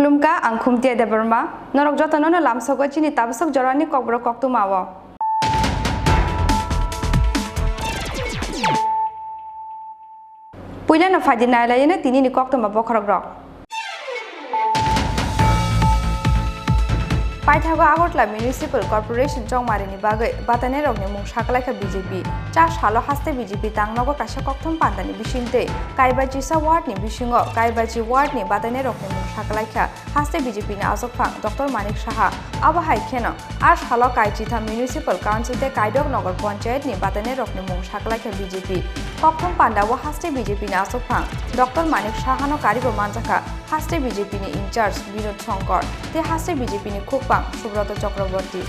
Klumka ang khumtia Debbarma norok jotono no lamsogo chini tabsok jorani kokbro koktu mawo Puila na fadina layena tini ni koktu mabo khorokrok Paithago Agartala Municipal Corporation Chongmarini bagai batane rokni mung saklaika BJP cha salo haste BJP tangnogo kaisa kokthom pandani bisingte Kaibachi sa ward ni bisingo Kaibachi ward ni batane rokni mung saklaika haste BJP ni asokphang Dr. Manik Saha abo hai kheno ar salo Kaichitha Municipal Council te Kaidok Nagar Panchayat ni batane rokni mung saklaika BJP kokthom pandawo haste BJP ni asokphang Dr. Manik Saha no karibo manjaka haste BJP ni in charge Binod Shankar te haste BJP ni khukpang Subrata Chakraborty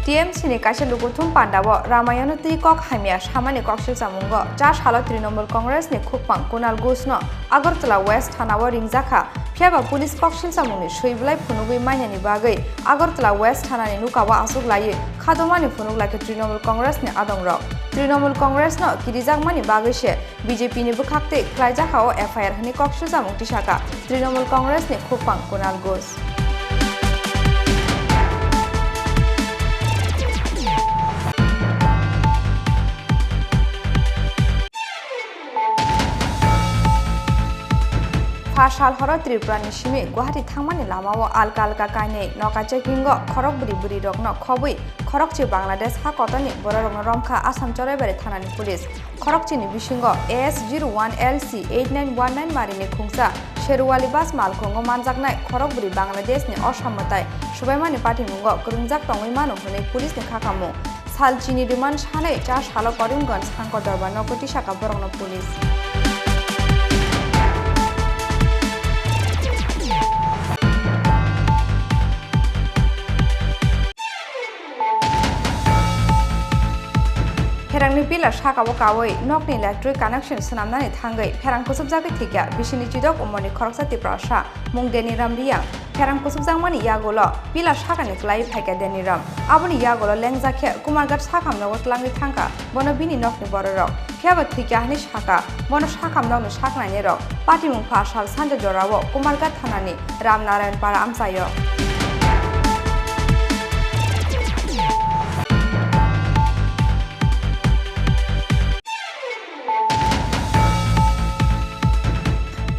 TMC ni kaisa luguthum pandawo Ramayana tui kok hamia samani koksil samungo cha salo Trinamool Congress ni khukpang Kunal Ghosno Agartala West Thanao ringjaka Phiaba police koksil samungni soiblai phunugui mainani bagai Agartala West Thanani nukawa asuk lai khadomani phunuglai Trinamool Congress ni adongrok Trinamool Congress no kirijangmani bagai se BJP ni bukhakte khlaijakao FIR hani koksil samung tisaka Trinamool Congress ni khukpang Kunal Ghosh Pasal horo Tripura ni simi Guwahati thangmani lamao alka alka kainei noka checkingo khorok buri buri rokno khobui khorokchi Bangladesh ha kotani bora rokno romkha Assam Choraibari thanani police khorokchi ni bisingo AS01LC 8919 marini khungsa Sherwali bas malkhongo manjaknai khorok buri Bangladesh ni osammatai subaimani patimungo kurungjak tongoi mano hune police ni khakamu sal chini riman sanai cha salo Karimganj Sangko Darbar Nokoti Shaka borokno police Ferangni pillar sakabo kawai nokni electric connection sanamnani thangai ferang kusubjagi thikya bisini chidok umoni khoroksa tiprasha mungdeni ramriya ferang kusubjangmani yagolo pillar sakani klai phaika deniram aboni yagolo lengjakhe kumargat sakamno watlangi thangka bono bini nokni bororok phiaba thikya hani saka bono sakamno saknani rok patimung phasal sanja jorawo kumargat thanani Ramnarayan para amsayo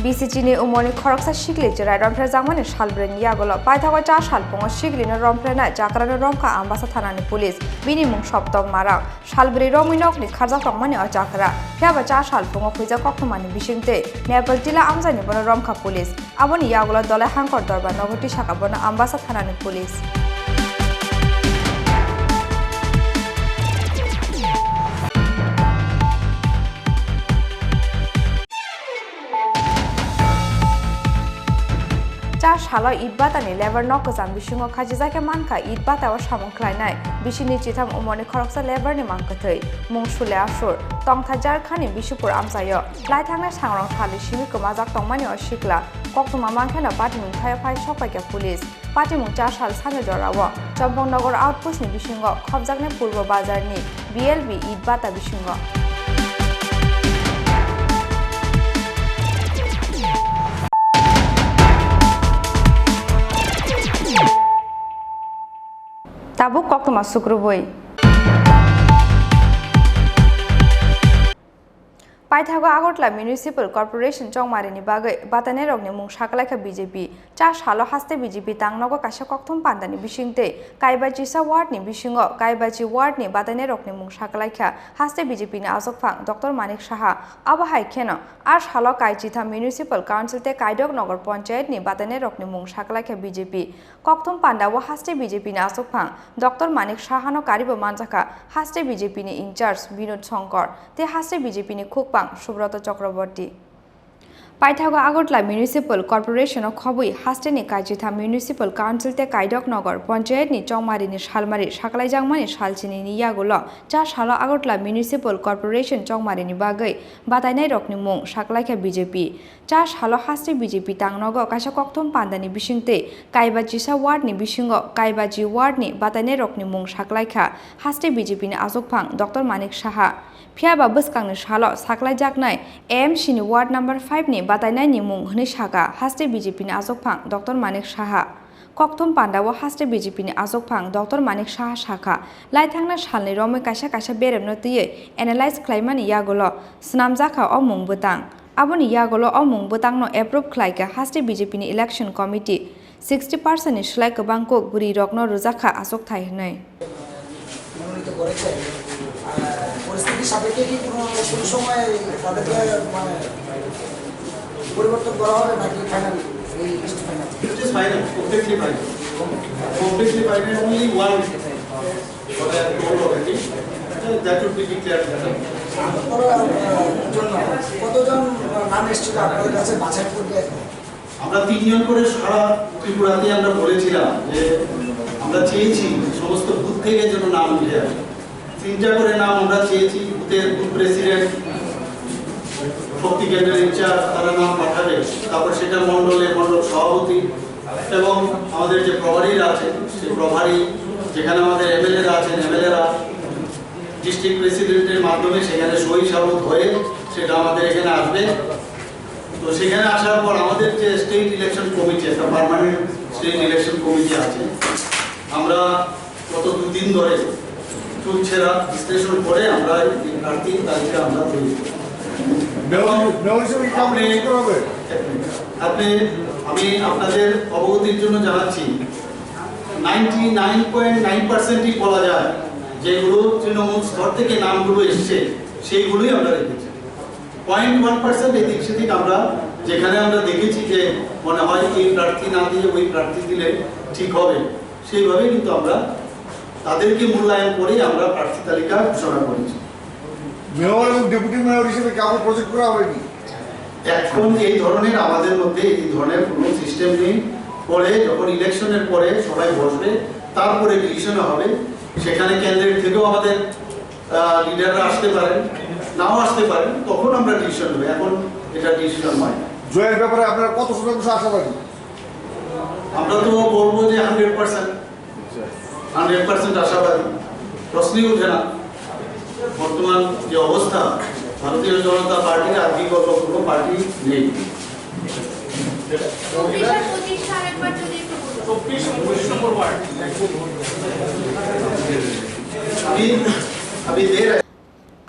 BCG ni umoni khoroksa shikli jirai romphra jangmani salbreni yagolo paithago cha salpungo shiklino romphra jakrano romkha ambasa thanani police bini mung soptom mara salbri rominok ni kharja tongmani ajakra phiaba cha salpungo khuija kokthumani bisingte Nepal jila amjani bono romkha police aboni yagolo dolai Hangkor Darbar Nokoti Shaka bono ambasa thanani police Salo idbatani lebar nokkozam bisingo khajijake manka idbata o samung khlainai bisini chitham umoni khoroksa lebar ni mangkathai mungsule asur tongtha jarkhani bisupur amsayo laithangna sangrong thali simi komajak tongmani o sikla koktuma mangkhena patimung phai sokpaika police patimung cha sal sanje jorawo Champongnagar outpost ni bisingo khobjakne purbo bazar ni BLB idbata bisingo Tabuk koktuma sukruboi Paithago Agotla Municipal Corporation Chongmarini Bagai Batane Rogni Mung Shakalaka BJP Cha Shalo Haste BJP Tangnogo Kasha Koktum Pandani Bishingte Kaibaji Sa Ward ni Bishingo Kaibaji Ward ni Batane Rogni Mung Shakalaka Haste BJP ni Azokphang Dr. Manik Shaha Abahai Keno Ash Halo Kaichitha Municipal Council te Kaidok Nogor Panchayat ni Batane Rogni Mung Shakalaka BJP Koktum Panda wo Haste BJP ni Azokphang Dr. Manik Shaha no Karibo Manjaka Haste BJP ni in charge Binod Songkor te Haste BJP ni Khukpang Subrata Chakraborty Paithago Agotla Municipal Corporation of Khobui Hasteni Kaichitha Municipal Council te Kaidok Nogor Panchayat ni Chongmari ni Shalmari Shakalai Jangmani Shalchini ni Yagulo Cha Shalo Agotla Municipal Corporation Chongmari ni Bagai Batainai Rokni Mung Shakalai BJP Cha Shalo Haste BJP Tangnogo Kasha Koktum Pandani Bishingte Kaibaji Sa Ward ni Bishingo Kaibaji Ward ni Batainai Rokni Mung Shakalai Haste BJP ni Azokphang Dr. Manik Shaha Phiaba Buskang ni Shalo Saklai Jaknai AM Shini Ward number 5 ni Batainai ni Mung Hni Shaka Haste BJP ni Azokphang Dr. Manik Shaha Koktum Pandawo Haste BJP ni Azokphang Dr. Manik Shaha Shaka Laithangna Shalni Rome Kasha Kasha Beremno Tiye Analyze Klaimani Yagolo Snamjaka o Mung Butang Aboni Yagolo o Mung Butang no approve Klaika Haste BJP ni Election Committee 60% ni Shlai Kabangko Buri Rokno Ruzaka Azok Thai Hnai পরিস্থিতি সাপেক্ষে কি কোনো সময় তাদেরকে মানে পরিবর্তন করা হবে নাকি ফাইনাল এই list final It is final, completely final. Completely final, only one what I told already. That would be declared final. কতজন নাম এসেছিল আপনাদের কাছে বাছাই করবে আমরা তিনজন করে সারা ত্রিপুরাতে আমরা বলেছিলাম যে আমরা চেয়েছি সমস্ত বুথ থেকে যেন নাম উঠে আসে তিনটা করে নাম আমরা চেয়েছি বুথের বুথ প্রেসিডেন্ট শক্তি কেন্দ্রের ইনচার্জ তারা নাম পাঠাবে তারপর সেটা মণ্ডল সভাপতি এবং আমাদের যে প্রভারীরা আছেন সেই প্রভারী যেখানে আমাদের এমএলএরা আছেন এমএলএরা ডিস্ট্রিক্ট প্রেসিডেন্টের মাধ্যমে সেখানে সই সাবত হয়ে সেটা আমাদের এখানে আসবে তো সেখানে আসার পর আমাদের যে স্টেট ইলেকশন কমিটি একটা পার্মানেন্ট স্টেট ইলেকশন কমিটি আছে আমরা গত দুদিন ধরে চুলছেরা বিশ্লেষণ করে আমরা এই প্রার্থীর তালিকা আমরা তৈরি করি আমি আপনাদের অবগতির জন্য জানাচ্ছি 99.9%ই বলা যায় যেগুলো তৃণমূল স্তর থেকে নামগুলো এসছে সেইগুলোই আমরা রেখেছি 0.1% এদিক সেদিক আমরা যেখানে আমরা দেখেছি যে মনে হয় এই প্রার্থী না দিয়ে ওই প্রার্থী দিলে ঠিক হবে সেইভাবে কিন্তু আমরা তাদেরকে মূল্যায়ন করে আমরা প্রার্থী তালিকা ঘোষণা করেছি মেয়র এবং ডেপুটি মেয়র হিসেবে কাউকে প্রজেক্ট করা হয়নি এখন এই ধরনের আমাদের মধ্যে এই ধরনের কোনো সিস্টেম নেই পরে যখন ইলেকশনের পরে সবাই বসবে তারপরে ডিসিশন হবে সেখানে ক্যান্ডিডেট থেকেও আমাদের লিডাররা আসতে পারেন নাও আসতে পারেন তখন আমরা ডিসিশন নেব এখন এটা ডিসিশন হয় না জয়ের ব্যাপারে আপনারা কত শতাংশ আশাবাদী আমরা তো বলবো যে 100% আশাবাদী প্রশ্নই ওঠে না বর্তমান যে অবস্থা ভারতীয় জনতা পার্টির আর বিকল্প কোনো পার্টি নেই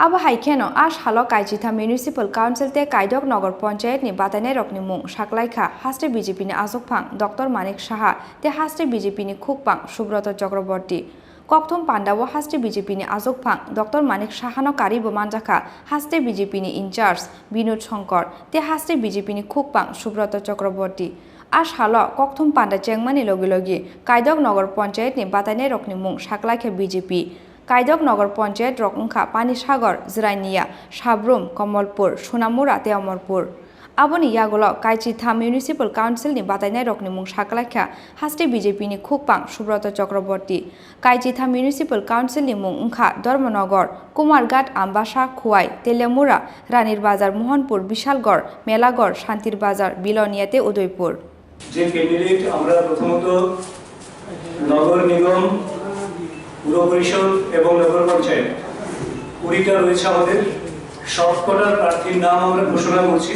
Abahai Keno Ash Halo Kaichitha Municipal Council te Kaidok Nogor Panchayat ni Batainai Rokni Mung Shaklaikha Haste BJP ni Azokphang Dr. Manik Shaha te Haste BJP ni Khukpang Subrata Chakraborty Koktum Pandawo Haste BJP ni Azokphang Dr. Manik Shaha no Karibo Manjaka Haste BJP ni in charge Binod Songkor te Haste BJP ni Khukpang Subrata Chakraborty Ash Halo Koktum Panda Chengmani Logi Kaidok Nogor Panchayat ni Batainai Rokni Mung Shaklaikha BJP Kaidok Nogor Panchayat Rokungkha Pani Sagar Zrainiya Shabrum Kamalpur Sunamura te Amarpur Aboni Yagulo Kaichitha Municipal Council ni Batainai Rokni Mung Shakalakha Haste BJP ni Khukpang Subrata Chakraborty Kaichitha Municipal Council ni Mung Unkha Dharmanogor Kumarghat Ambasha Khuai Telemura Ranir Bazar Mohanpur Bishalgor Melagor Shantir Bazar Biloniate Udaipur যে candidate আমরা প্রথমত নগর নিগম পুর পরিষদ এবং নগর পঞ্চায়েত 20টা রয়েছে আমাদের সবকটার প্রার্থীর নাম আমরা ঘোষণা করছি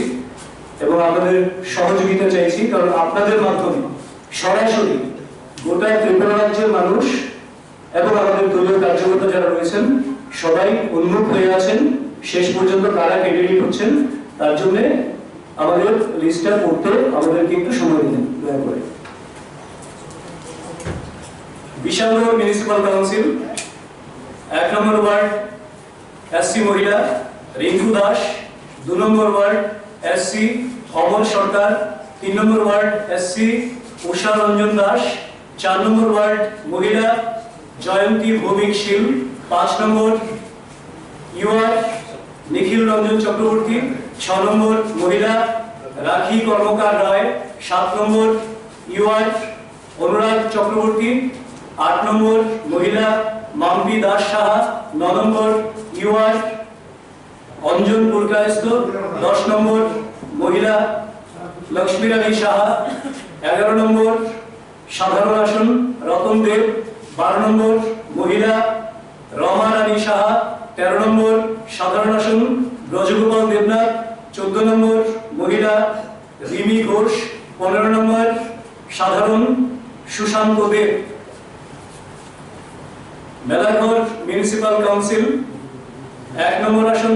এবং আমাদের সহযোগিতা চাইছি কারণ আপনাদের মাধ্যমে সরাসরি গোটা ত্রিপুরা রাজ্যের মানুষ এবং আমাদের দলীয় কার্যকর্তা যারা রয়েছেন সবাই উন্মুখ হয়ে আছেন শেষ পর্যন্ত কারা ক্যান্ডিডেট হচ্ছেন তার জন্য আমাদের লিস্টটা পড়তে আমাদেরকে একটু সময় দিন দয়া করে। বিশালগড় মিউনিসিপাল কাউন্সিল 1 নম্বর ওয়ার্ড এসসি মহিলা রিঙ্কু দাস, 2 নম্বর ওয়ার্ড এসসি অমল সরকার, 3 নম্বর ওয়ার্ড এসসি উষা রঞ্জন দাস, 4 নম্বর ওয়ার্ড মহিলা জয়ন্তী ভৌমিক শীল, 5 নম্বর ইউআর নিখিল রঞ্জন চক্রবর্তী, 6 নম্বর মহিলা রাখি কর্মকার রায়, 7 নম্বর ইউআর অনুরাগ চক্রবর্তী, 8 নম্বর মহিলা মাম্পি দাস সাহা, 9 নম্বর ইউআর অঞ্জন পুরকায়স্ত, 10 নম্বর মহিলা লক্ষ্মী রানী সাহা, 11 নম্বর সাধারণ আসন রতন দেব, 12 নম্বর মহিলা রমা রানী সাহা, 13 নম্বর সাধারণ আসন ব্রজগোপাল দেবনাথ, 14 নম্বর মহিলা রিমি ঘোষ, 15 নম্বর সাধারণ সুশান্ত দেব। মেলাঘর মিউনিসিপাল কাউন্সিল 1 নম্বর আসন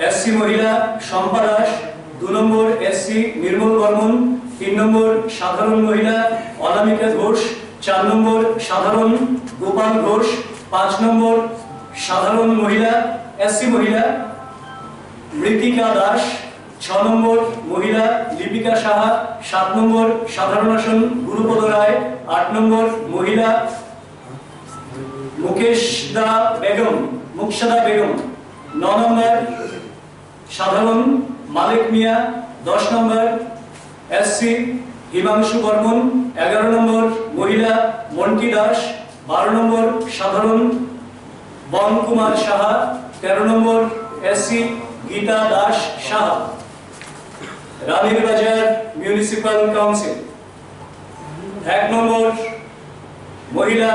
এসসি মহিলা শম্পা দাস, 2 নম্বর এসসি নির্মল বর্মন, 3 নম্বর সাধারণ মহিলা অনামিকা ঘোষ, 4 নম্বর সাধারণ গোপাল ঘোষ, 5 নম্বর সাধারণ মহিলা এসসি মহিলা মৃতিকা দাস, 6 নম্বর মহিলা লিপিকা সাহা, 7 নম্বর সাধারণ আসন গুরুপদ রায়, 8 নম্বর মহিলা মুকেশদা বেগম, 9 নম্বর সাধারণ মালিক মিয়া, 10 নম্বর এসসি হিমাংশু বর্মন, 11 নম্বর মহিলা মন্টি দাস, 12 নম্বর সাধারণ বন কুমার সাহা, 13 নম্বর এসসি গীতা দাস সাহা। রানীর বাজার মিউনিসিপাল কাউন্সিল 1 নম্বর মহিলা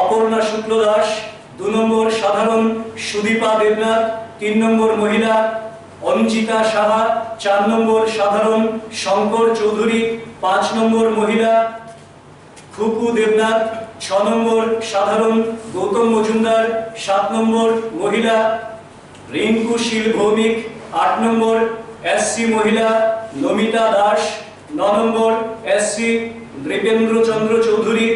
অপর্ণা শুক্ল দাস, 2 নম্বর সাধারণ সুদীপা দেবনাথ, 3 নম্বর মহিলা অঞ্চিতা সাহা, 4 নম্বর সাধারণ শঙ্কর চৌধুরী, 5 নম্বর মহিলা খুকু দেবনাথ, 6 নম্বর সাধারণ গৌতম মজুমদার, 7 নম্বর মহিলা রিঙ্কু শীল ভৌমিক, 8 নম্বর এসসি মহিলা নমিতা দাস, 9 নম্বর এসসি নৃপেন্দ্র চন্দ্র চৌধুরী,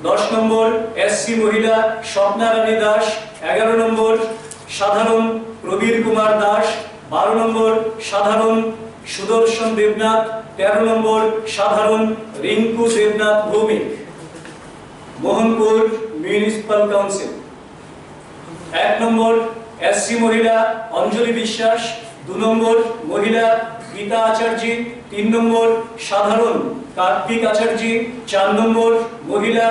10 নম্বর এসসি মহিলা স্বপ্না রানী দাস, 11 নম্বর সাধারণ প্রবীর কুমার দাস, 12 নম্বর সাধারণ সুদর্শন দেবনাথ, 13 নম্বর সাধারণ রিঙ্কু দেবনাথ ভৌমিক। মোহনপুর মিউনিসিপাল কাউন্সিল 1 নম্বর এসসি মহিলা অঞ্জলি বিশ্বাস, 2 নম্বর মহিলা গীতা আচার্য, 3 নম্বর সাধারণ কার্তিক আচার্য, 4 নম্বর মহিলা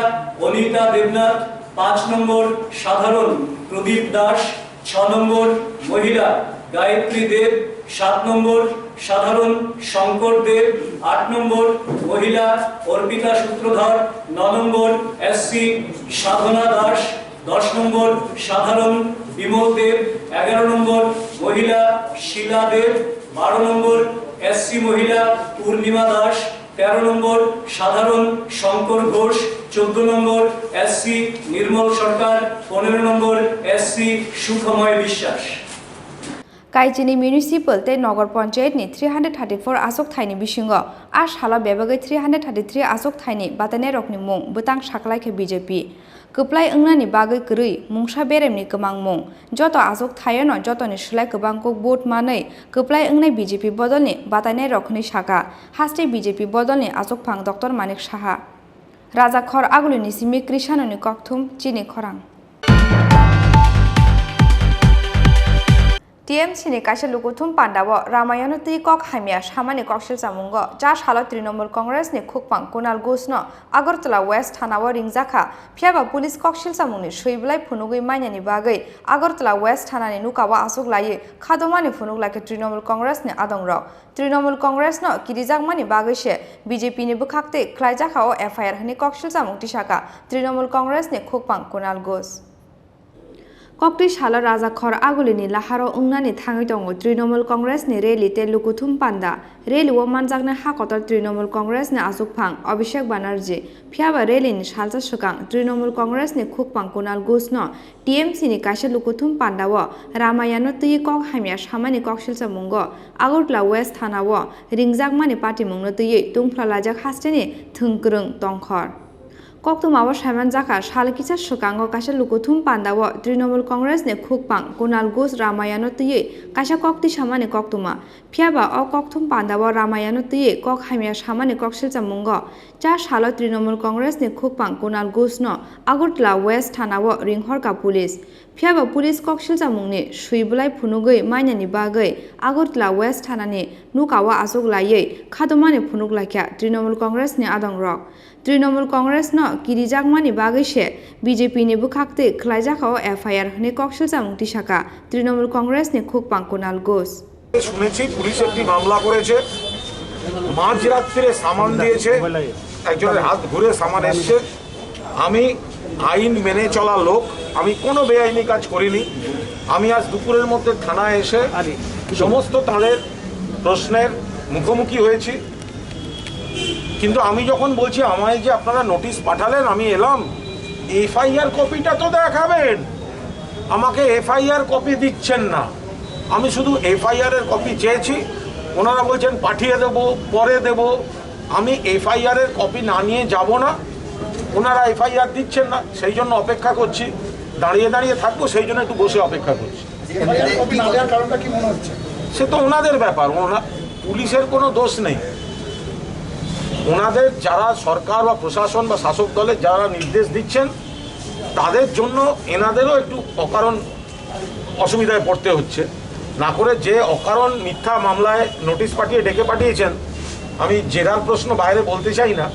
অনিতা দেবনাথ, 5 নম্বর সাধারণ প্রদীপ দাস, 6 নম্বর মহিলা গায়ত্রী দেব, 7 নম্বর সাধারণ শঙ্কর দেব, 8 নম্বর মহিলা অর্পিতা সূত্রধর, 9 নম্বর এসসি সাধনা দাস, 10 নম্বর সাধারণ বিমল দেব, 11 নম্বর মহিলা শিলা দেব, 12 নম্বর এসসি মহিলা পূর্ণিমা দাস, 13 নম্বর সাধারণ শঙ্কর ঘোষ, 14 নম্বর এসসি নির্মল সরকার, 15 নম্বর এসসি সুখময় বিশ্বাস। Chini Municipal te Nagar Panchayat ni 334 asok thaini bisingo a shala bebagai 333 asok thaini batane rokni mung butang saklai ke BJP Kuplai ungnani bagai krui mungsa beremni kemang mung joto asok thayono joto ni slai kebang kok vote manai kuplai ungnai BJP bodolni batane rokni saka haste BJP bodolni asok phang Dr. Manik Saha Raja Khor agulini simi Krishanoni kokthum Chini Khorang TMC ni kaisa lukuthum pandabo Ramayana ti kok hamia samani koksil samungo ja salo Trinamool Congress ni khukpang Kunal Ghosno Agartala West Thanao ringjaka phiaba police koksil samungni soiblai phunugui mainani bagai Agartala West Thanani nukawa asuk lai khadomani phunuglake Trinamool Congress ni adongrok Trinamool Congress no kirijagmani bagai se BJP ni bukhakte khlaijaka o FIR hani koksil samung tisaka Trinamool Congress ni khukpang Kunal Ghos Kokti Shala Raja Khor Agulini Laharo Ungnani Thangitongo Trinamool Congress ni rally te Lukuthum Panda rally wo manjakna hakotor Trinamool Congress ni Asukphang Abhishek Banerjee phiaba rally ni salsa sukang Trinamool Congress ni Khukpang Kunal Gusno TMC ni kaisa Lukuthum Panda wo Ramayano tui kok hamya samani koksilsa mungo Agartala West Thana wo ringjakmani party mungno tui tungphlajak hasteni thungkrung tongkhor Koktumao Shaman Jaka Shalakisa Shukango Kasha Lukuthum Pandawo Trinamool Congress ne Khukpang Kunal Gus Ramayano Tui Kasha Kokti Shamani Koktuma Phiaba O Kokthum Pandawo Ramayano Tui Kok Hamia Shamani Koksilsa Mungo Cha Shalo Trinamool Congress ne Khukpang Kunal Gus no Agartala West Thanawo Ringhorka Police Phiaba Police Koksilsa Mungni Suibulai Phunugui Mainani Bagai Agartala West Thanani Nukawa Asuk Layei Khadomani Phunuk Lakya Trinamool Congress ne Adong Rock Trinamool Congress no Kirijakmani Bagishe BJP ni Bukhakte Khlaijakao FIR ne Koksilsa Mungti Shaka Trinamool Congress ne Khukpang Kunal Gus শুনেছি police একটি মামলা করেছে মাঝরাত্রে সামান দিয়েছে একজনের হাত ঘুরে সামান এসেছে আমি আইন মেনে চলা লোক আমি কোনো বেআইনি কাজ করিনি আমি আজ দুপুরের মধ্যে থানায় এসে সমস্ত তাদের প্রশ্নের মুখোমুখি হয়েছি কিন্তু আমি যখন বলছি আমায় যে আপনারা নোটিশ পাঠালেন আমি এলাম এফআইআর কপিটা তো দেখাবেন আমাকে এফআইআর কপি দিচ্ছেন না আমি শুধু এফআইআর এর কপি চেয়েছি ওনারা বলছেন পাঠিয়ে দেব পরে দেব আমি এফআইআর এর কপি না নিয়ে যাব না ওনারা এফআইআর দিচ্ছেন না সেই জন্য অপেক্ষা করছি দাঁড়িয়ে দাঁড়িয়ে থাকবো সেই জন্য একটু বসে অপেক্ষা করছি এফআইআর কপি না দেওয়ার কারণটা কি মনে হচ্ছে সে তো ওনাদের ব্যাপার পুলিশের কোনো দোষ নেই ওনাদের যারা সরকার বা প্রশাসন বা শাসক দলের যারা নির্দেশ দিচ্ছেন তাদের জন্য এনাদেরও একটু অকারণ অসুবিধায় পড়তে হচ্ছে না করে যে অকারণ মিথ্যা মামলায় নোটিশ পাঠিয়ে ডেকে পাঠিয়েছেন আমি জেরার প্রশ্ন বাইরে বলতে চাই না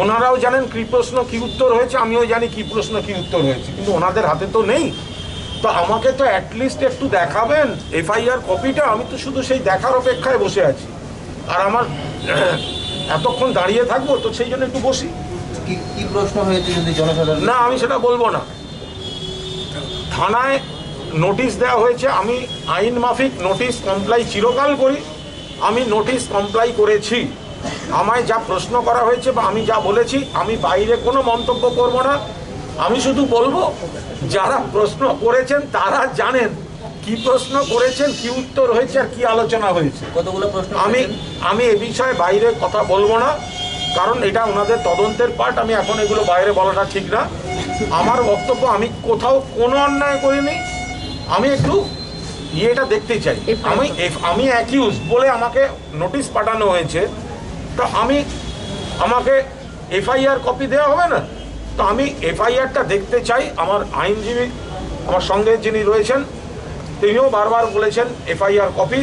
ওনারাও জানেন কী প্রশ্ন কী উত্তর হয়েছে আমিও জানি কী প্রশ্ন কী উত্তর হয়েছে কিন্তু ওনাদের হাতে তো নেই তো আমাকে তো অ্যাটলিস্ট একটু দেখাবেন এফআইআর কপিটা আমি তো শুধু সেই দেখার অপেক্ষায় বসে আছি আর আমার এতক্ষণ দাঁড়িয়ে থাকবো তো সেই জন্য একটু বসি কি প্রশ্ন হয়েছে যদি জনসাধারণ না আমি সেটা বলবো না থানায় নোটিশ দেওয়া হয়েছে আমি আইন মাফিক নোটিশ কমপ্লাই চিরকাল করি আমি নোটিশ কমপ্লাই করেছি আমায় যা প্রশ্ন করা হয়েছে বা আমি যা বলেছি আমি বাইরে কোনো মন্তব্য করব না আমি শুধু বলবো যারা প্রশ্ন করেছেন তারা জানেন কি প্রশ্ন করেছেন কি উত্তর হয়েছে আর কি আলোচনা হয়েছে কতগুলো প্রশ্ন আমি এ বিষয়ে বাইরে কথা বলবো না কারণ এটা ওনাদের তদন্তের পার্ট আমি এখন এগুলো বাইরে বলাটা ঠিক না আমার বক্তব্য আমি কোথাও কোনো অন্যায় করিনি আমি একটু ইয়েটা দেখতে চাই আমি অ্যাকিউজ বলে আমাকে নোটিশ পাঠানো হয়েছে তো আমাকে এফআইআর কপি দেওয়া হবে না তো আমি এফআইআরটা দেখতে চাই আমার আইনজীবী আমার সঙ্গে যিনি রয়েছেন তিনিও বারবার বলেছেন এফআইআর কপি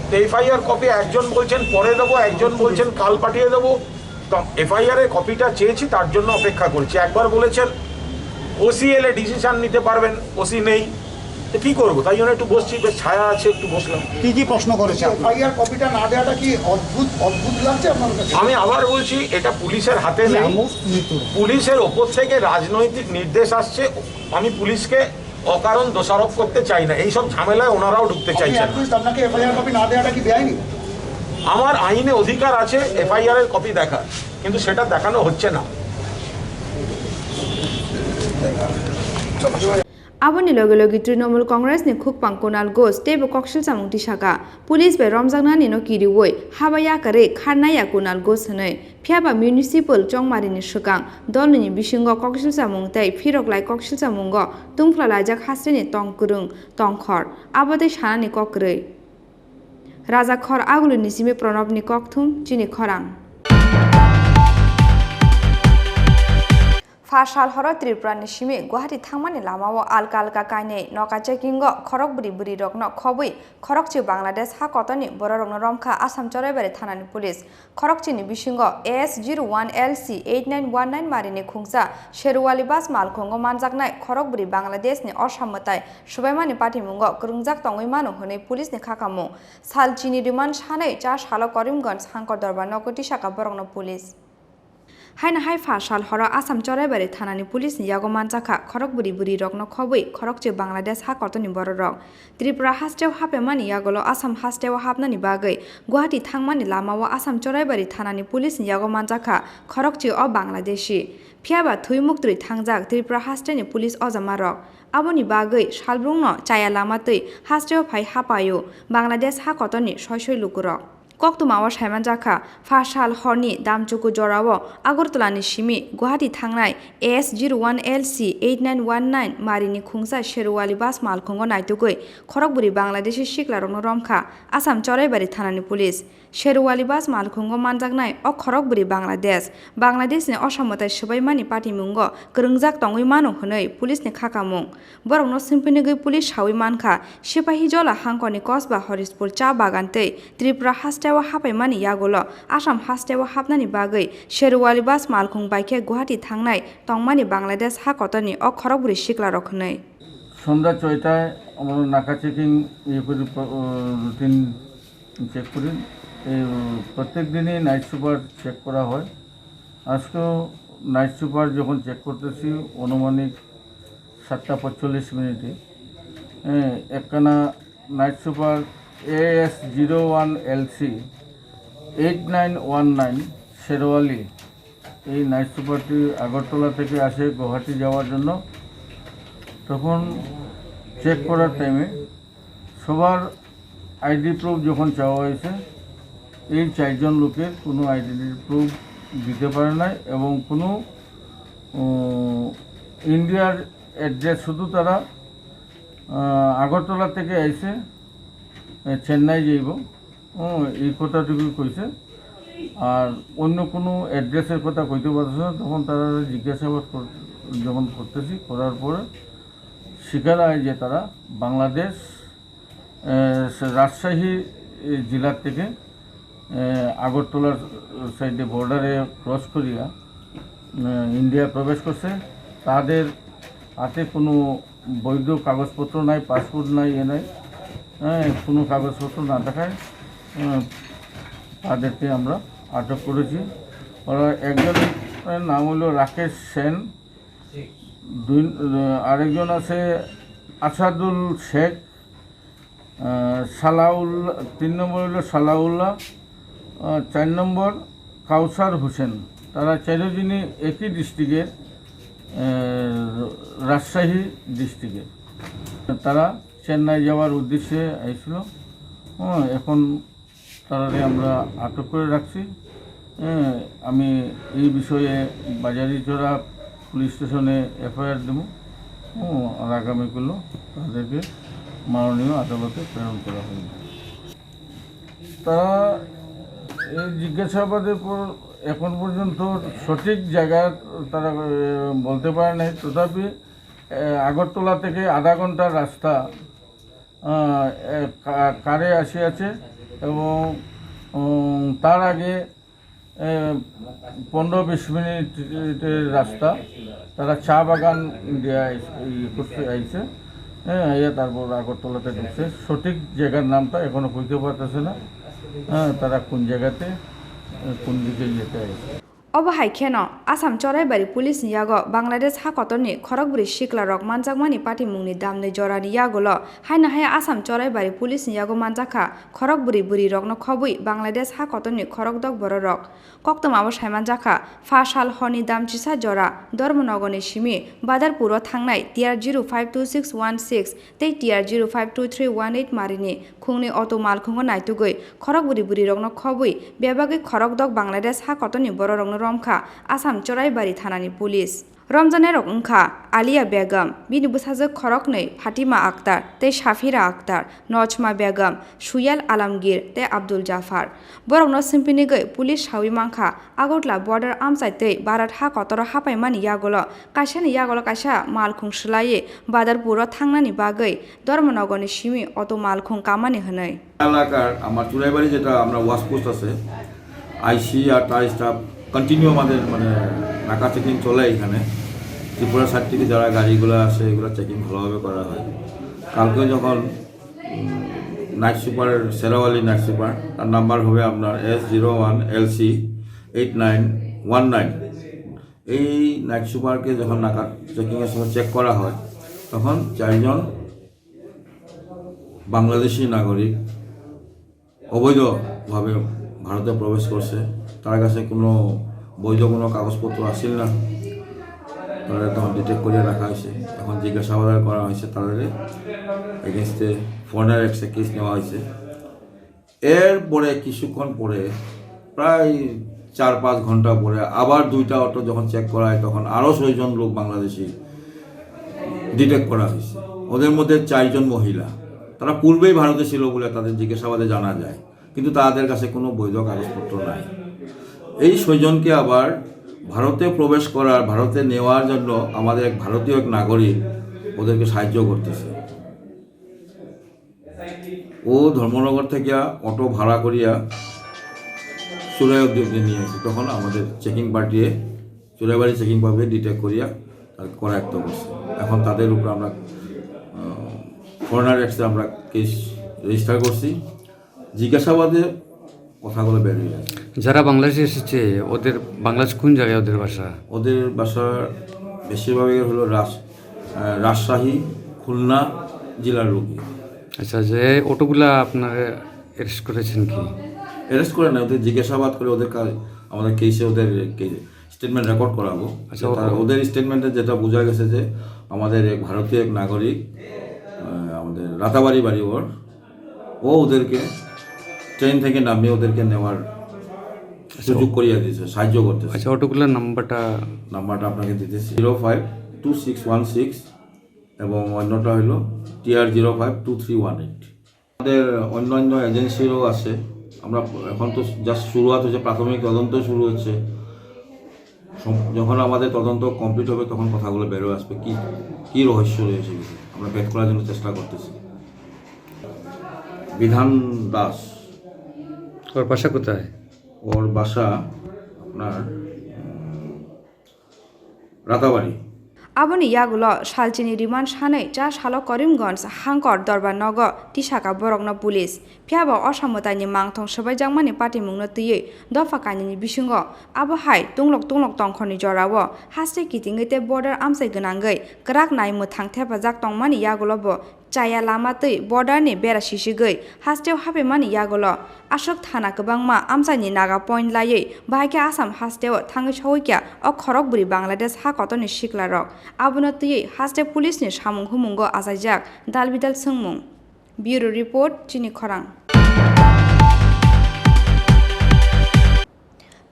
তো এফআইআর কপি একজন বলছেন পরে দেবো একজন বলছেন কাল পাঠিয়ে দেবো তো এফআইআর এর কপিটা চেয়েছি তার জন্য অপেক্ষা করছি একবার বলেছেন ওসি এলে ডিসিশন নিতে পারবেন ওসি নেই কি করবো তাই জন্য একটু বসছি বেশ ছায়া আছে একটু বসলাম কি প্রশ্ন করেছে এফআইআর কপিটা না দেওয়াটা কি অদ্ভুত লাগছে আপনার কাছে আমি আবার বলছি এটা পুলিশের হাতে নেই পুলিশের ওপর থেকে রাজনৈতিক নির্দেশ আসছে আমি পুলিশকে অকারণ দোষারোপ করতে চাই না এইসব ঝামেলায় ওনারাও ঢুকতে চাইছেন আপনাকে এফআইআর কপি না দেওয়াটা কি বেআইনি আমার আইনে অধিকার আছে এফআইআর এর কপি দেখার কিন্তু সেটা দেখানো হচ্ছে না Aboni logi Trinamool Congress ni Khukpang Kunal Gus tebo Koksilsa Mungti Shaka Police be Romjagnani no kiriwoi habaya kare kharnaya Kunal Gus hanai phiaba municipal chongmari ni shukang dolni bisingo Koksilsa Mungtai phiroklai Koksilsa Mungo tungphlalaijak hasreni tongkurung tongkhor abode shanani kokrei Raja Khor agulu nisime Pranab ni kokthum Chini Khorang Fashal horo Tripura ni shimi Guwahati thangmani lamao alka alka kainei noka checkingo khorok buri rokno khobui khorokchi Bangladesh ha kotoni bororokno romkha Assam choraibari thanani police khorokchi ni bisingo AS01LC 8919 marini khungsa Sherwali bas malkhongo manjaknai khorok buri Bangladesh ni osammatai subaimani patimungo kurungjak tongoi mano honei police ni khakamo sal chini riman shanai 4 salo Karimganj Hankor Darbar Nokoti Shaka borokno police হাইনা হাই ফা সাল হর আসাম চরাইবাড়ি থানানি police ni yago manjaka khorok buri buri rokno khobui khorok che Bangladesh ha kortoni boro rok Tripura hasteo hapemani yagolo Asam hasteo hapnani bagai Guwahati thangmani lamao Asam charaibari thanani pulis ni yago manjaka khorok che o Bangladeshi phiaba thui muktri thangjak Tripura hasteni pulis ojamarok aboni bagai salbrungno chaya lamatei hasteo phai hapayo Bangladesh ha kortoni soisoi lukurok Koktumawa Shaimanjaka, Fashal Horni, Damchuku Jorawo, Agortolani Shimi, Guwahati Thangnai, AS01LC 8919, Marini Khungsa Sherwali Bas Malkongo Naitugoi, Khorokburi Bangladeshi Shikla Romka, Asam Choraibari Thanani Police, Sherwali Bas Malkongo Manjagnai, O Khorokburi Bangladesh, Bangladesh ne Oshamota Shubaimani Party Mungo, Grungjak Tongui Manu Honoi, Police ne Kakamung, Borno Simpinigi Police Shawi Manka, Shipahijola Hankoni Kosba Horispur Cha Bagante, Tripura Hasta hapaimani yagolo Asam hasteo hapnani bagai Sherwali bas malkhung baike Guwahati thangnai tongmani Bangladesh ha kotoni o khorokburi shikla rokhnai সন্ধ্যা 6টায় আমরা নাকা checking routine check করি প্রত্যেক দিনই night super check করা হয় আজকেও night super যখন check করতেছি অনুমানিক 7:45 একখানা নাইট সুপার AS01LC 8919 শেরওয়ালি এই নাইট সুপারটি আগরতলা থেকে আসে গুয়াহাটি যাওয়ার জন্য তখন চেক করার টাইমে সবার আইডি প্রুফ যখন চাওয়া হয়েছে এই 4 জন লোকের কোনো আইডেন্টি প্রুফ দিতে পারে না এবং কোনো ইন্ডিয়ার অ্যাড্রেস শুধু তারা আগরতলা থেকে আইছে চেন্নাই যাইব এই কথাটুকু কইছে আর অন্য কোনো অ্যাড্রেসের কথা কইতে পারছে না তখন তারা জিজ্ঞাসাবাদ যখন করতেছি করার পরে স্বীকার হয় যে তারা বাংলাদেশ রাজশাহী জেলার থেকে আগরতলার সাইডে বর্ডারে ক্রস করিয়া ইন্ডিয়া প্রবেশ করছে তাদের হাতে কোনো বৈধ কাগজপত্র নাই পাসপোর্ট নাই নাই কোনো কাগজপত্র না দেখায় তাদেরকে আমরা আটক করেছি ওরা একজনের নাম হলো রাকেশ সেন আরেকজন আছে আসাদুল শেখ সালাউল্লাহ 3 নম্বর হলো সালাউল্লাহ 4 নম্বর কাউসার হোসেন তারা 4 জনই একই ডিস্ট্রিক্টের রাজশাহী ডিস্ট্রিক্টের তারা চেন্নাই যাওয়ার উদ্দেশ্যে আইছিল এখন তারারে আমরা আটক করে রাখছি আমি এই বিষয়ে বাজারিচড়া পুলিশ স্টেশনে এফআইআর দেব আর আগামীগুলো তাদেরকে মাননীয় আদালতে প্রেরণ করা হবে তারা এই জিজ্ঞাসাবাদের পর এখন পর্যন্ত সঠিক জায়গা তারা বলতে পারে নাই তথাপি আগরতলা থেকে আধা ঘন্টার রাস্তা কারে আসিয়াছে এবং তার আগে 15-20 মিনিটের রাস্তা তারা চা বাগান দিয়ে করতে আইছে তারপর আগরতলাতে ঢুকছে সঠিক জায়গার নামটা এখনো কইতে পারতেছে না তারা কোন জায়গাতে কোন দিকে যেতে আইছে Obahai Keno, Asam Choraibari Police Yago, Bangladesh Hakotoni, Khorokburi Shikla Rok Manjagmani Party Mungni Damne Jorani Yagolo, Haina Haya Asam Choraibari Police Yago Manjaka, Khorokburi Buri Rokno Khobui, Bangladesh Hakotoni, Khorokdok Bororok, Koktomawa Shaimanjaka, Fashal Honi Damchisa Jora, Dormonogoni Shimi, Badarpuro Thangnai, TR052616, Take TR052318 Marini, Kungni Auto Malkungo Naitugoi, Khorokburi Buri Rokno Khobui, Bebagi Khorokdok Bangladesh Hakotoni Bororokno Romka, Asam Choraibari Thanani Police. Ramzanerok Unka, Alia Begum, Bini Busaza Khoroknei, Fatima Akhtar, Te Shafira Akhtar, Nochma Begum, Shuyal Alamgir, Te Abdul Jafar. Borokno Simpinigoi, Police Shawimanka, Agotla Border Amsite, Barat Hakotoro Hapaimani Yagolo, Kashani Yagolo Kasha, Malkung Shulaye, Badarpuro Thangnani Bagai, Dormonogoni Shimi, Auto Malkung Kamani Hanai. এলাকার আমার চুরাইবাড়ি যেটা আমরা ওয়াশপোস্ট আছে আইসি আর টাই staff continue আমাদের মানে নাকা checking চলে এখানে ত্রিপুরা সাইড থেকে যারা গাড়িগুলো আসে এগুলো চেকিং ভালোভাবে করা হয় কালকে যখন নাইট সুপার শেরাওয়ালি নাইট সুপার তার নাম্বার হবে আপনার S01LC 8919 এই নাইট সুপারকে যখন নাকা চেকিংয়ের সময় চেক করা হয় তখন 4 জন বাংলাদেশি নাগরিক অবৈধভাবে ভারতে প্রবেশ করছে। তার কাছে কোনো বৈধ কোনো কাগজপত্র আসছিল না, তাদের তখন ডিটেক্ট করে রাখা হয়েছে। এখন জিজ্ঞাসাবাদ করা হয়েছে, তাদের এগেনস্টে ফরেনার অ্যাক্টে কেস নেওয়া হয়েছে। এরপরে কিছুক্ষণ পরে প্রায় 4-5 ঘন্টা পরে আবার 2টা অটো যখন চেক করা হয় তখন আরও 6 জন লোক বাংলাদেশি ডিটেক্ট করা হয়েছে। ওদের মধ্যে 4 জন মহিলা, তারা পূর্বেই ভারতে ছিল বলে তাদের জিজ্ঞাসাবাদে জানা যায়, কিন্তু তাদের কাছে কোনো বৈধ কাগজপত্র নাই। এই 6 জনকে আবার ভারতে প্রবেশ করার, ভারতে নেওয়ার জন্য আমাদের এক ভারতীয় এক নাগরিক ওদেরকে সাহায্য করতেছে। ও ধর্মনগর থেকে অটো ভাড়া করিয়া চুরাই অব্দি নিয়ে আসে। তখন আমাদের চেকিং পার্টিয়ে চুরাইবাড়ি চেকিং পার্টি ডিটেক্ট করিয়া করায়ত্ত করছে। এখন তাদের উপর আমরা ফরেনার অ্যাক্টে আমরা কেস রেজিস্টার করছি। জিজ্ঞাসাবাদে কথাগুলো বেরিয়ে যায়। যারা বাংলাদেশে এসেছে ওদের বাংলাদেশ কোন জায়গায় ওদের বাসা? ওদের বাসার বেশিরভাগের হলো রাজশাহী, খুলনা জেলার লোকই। আচ্ছা, যে অটোগুলা আপনারা অ্যারেস্ট করেছেন কি? অ্যারেস্ট করে না, ওদের জিজ্ঞাসাবাদ করে ওদের আমাদের কেসে ওদের স্টেটমেন্ট রেকর্ড করাবো। আচ্ছা, ওদের স্টেটমেন্টে যেটা বোঝা গেছে যে আমাদের এক ভারতীয় এক নাগরিক, আমাদের রাতাবাড়ি বাড়ি ও ওদেরকে ট্রেন থেকে নামিয়ে ওদেরকে নেওয়ার সুযোগ করিয়ে দিয়েছে, সাহায্য করতেছে। আচ্ছা, অটোগুলোর নাম্বারটা আপনাকে দিতেছি 052616 এবং অন্যটা হলো TR052318। আমাদের অন্যান্য এজেন্সিরও আছে। আমরা এখন তো জাস্ট শুরুয়াত হচ্ছে, প্রাথমিক তদন্ত শুরু হচ্ছে। যখন আমাদের তদন্ত কমপ্লিট হবে তখন কথাগুলো বেরোয় আসবে, কি রহস্য রয়েছে আমরা ভেদ করার জন্য চেষ্টা করতেছি। বিধান দাস। ওর বাসা কোথায়? ওর বাসা আপনার Ratabari. Aboni yagulo Shalchini Riman Shane, Josh Halo Korimgons, Hankor Dorba Nogo, Tishaka Borogno Police, Piaba Oshamotani Mangtong Shabajamani Party Mungnotie, Dofakani Bishingo, Abo Hai, Tunglok Tonkoni Jorawo, Haste Kitting at the border Amse Ganangai, Grak Naimu Tang Tepazak Tongmani Yagulobo. Chaya lamate border ni bera shishigoi hastel happy money yagulo ashok thana kabangma amsani naga point laye bahike asam hastel thangi choikya ok khorok buri bangladesh ha kotoni shiklarok abunati hastel police ni samung humungo azajak dalbidal sungmung bureau report Chini Khorang